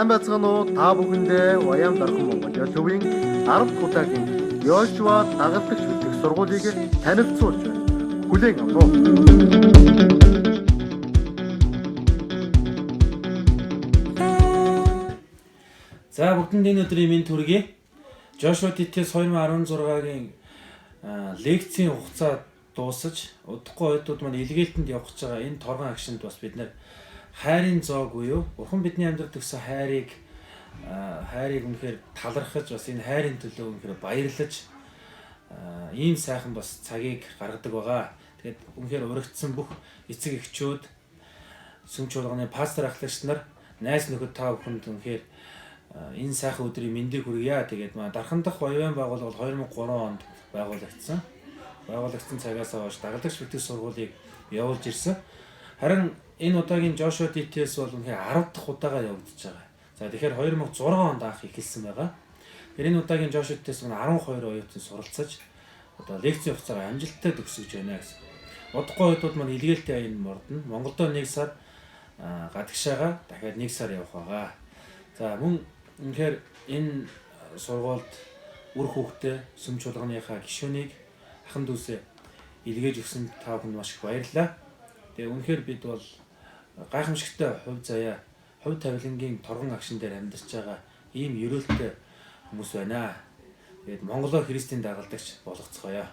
Сайн байцгаана уу? Та бүхэндээ Уян Дархан Монголын төвийн 10 дахь удаагийн Йошуа дагалдагч үлдэх сургуулийг танилцуулж байна. Хүлээн авах уу? За бүгдэнд энэ өдрийн минь төргий. Joshua TTS 2016-гийн лекцийн хугацаа дуусаж удахгүй ойдууд маань илгээлтэнд явах гэж байгаа энэ торгон агшинд бас бид нэр хайрын зоог буюу Бурхан бидний амьдралд өгсөн хайрыг үнэхээр талархаж бас энэ хайрын төлөө үнэхээр баярлаж ийм сайхан бас цагийг гаргадаг байгаа. Тэгээд үнэхээр урагдсан бүх эцэг эхчүүд, сүм чуулганы пастор ахлагч нар, найз нөхөд та бүхэнд үнэхээр энэ сайхан өдрийн мэндийг хүргье. Тэгээд Дархан дахь Оюун байгууллага 2003 онд байгуулагдсан. Байгуулагдсан цагаас хойш дагалдагч бүтээх сургуулийг явуулж ирсэн. Харин энэ удаагийн Joshua TTS бол үнэхээр 10 дахь удаага явагдаж байгаа. За тэгэхээр 2006 онд анх эхэлсэн байгаа. Тэр энэ удаагийн Joshua TTS нь 12 оюутан суралцаж одоо лекцийн хугацаагаа амжилттай төгсөж байна гэсэн. Удахгүй оюутнууд маань илгээлтийн аянд мордно. Монголдо 1 сар гадагшаага дахиад 1 сар явах байгаа. За мөн үнэхээр энэ сургуульд үр хүүхдээ сүм чуулганыхаа гишүүнийг ахын дүүсээ илгээж өгсөн та бүхэнд маш их баярлалаа. Тэгээ үнэхээр бид бол гайхамшигтай хувь заяа, хувь тавилангийн торгон агшин дээр амьдарч байгаа ийм ерөөлтэй хүмүүс байна. Тэгээд Монголоо Христийн дагалдагч болгоцгоё.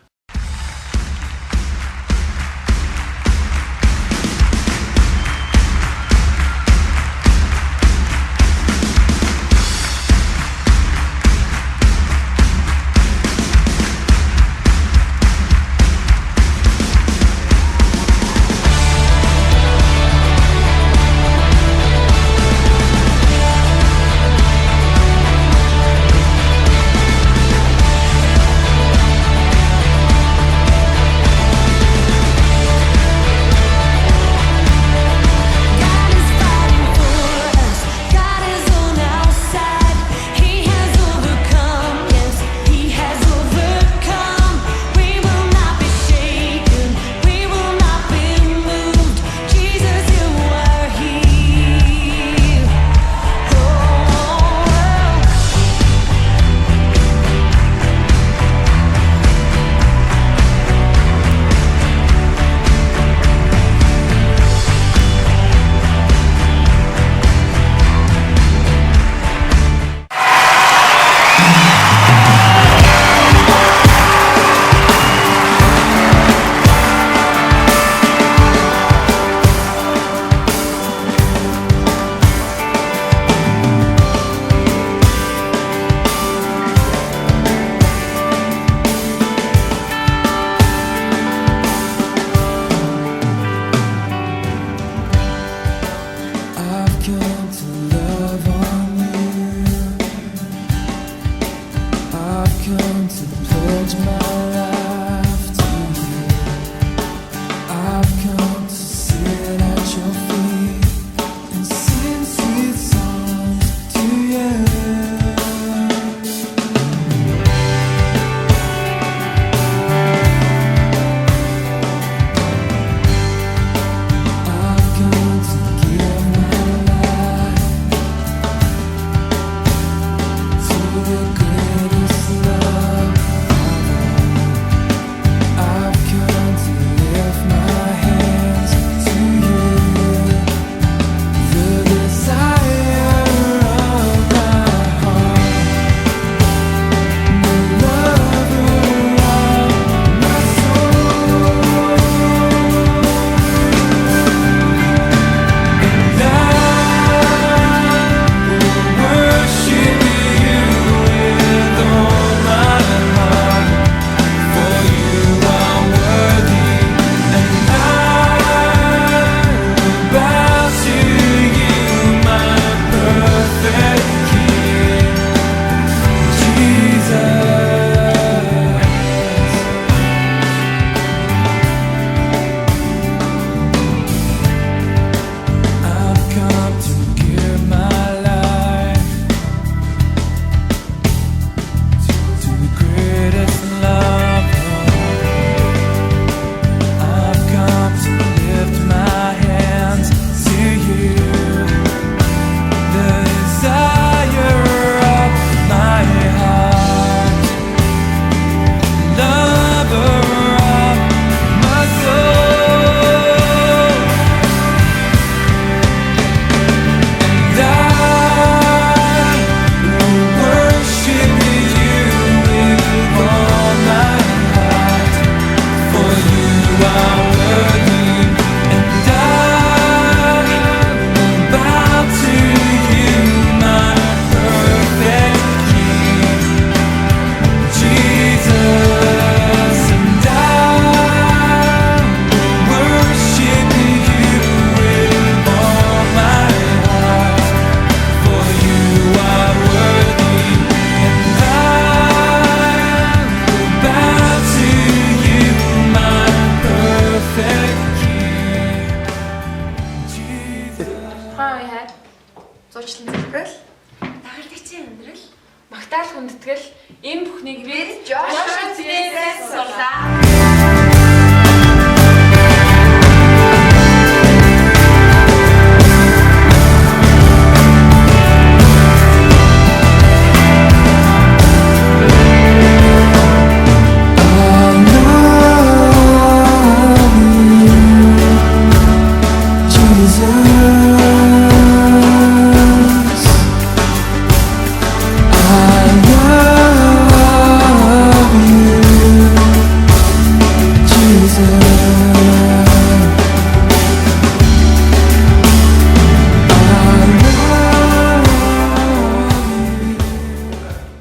бэлтгэл энэ бүхнийг бид Joshua T-ээс сурлаа.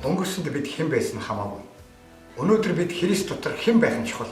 Өнгөрсөнд бид хэн байсан хамаагүй. Өнөөдөр бид Христ дотор хэн байх нь чухал.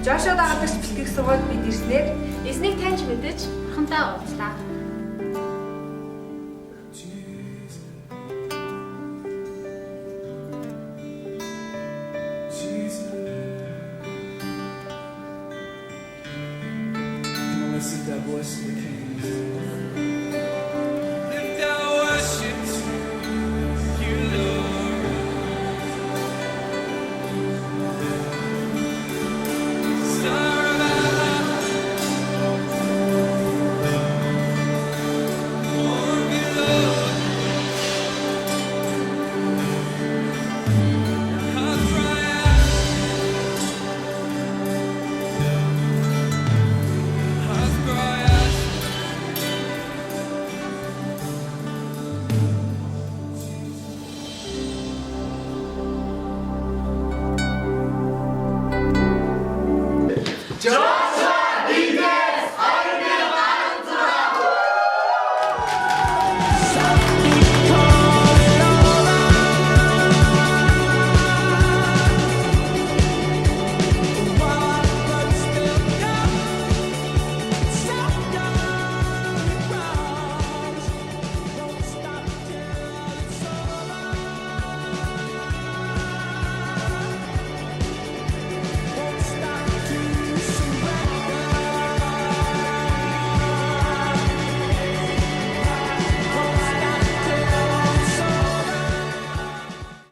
Joshua дагалдагч бэлтгэх сургуульд бид ирснээр эзнийг таньж мэдэж бурхантай уулзлаа.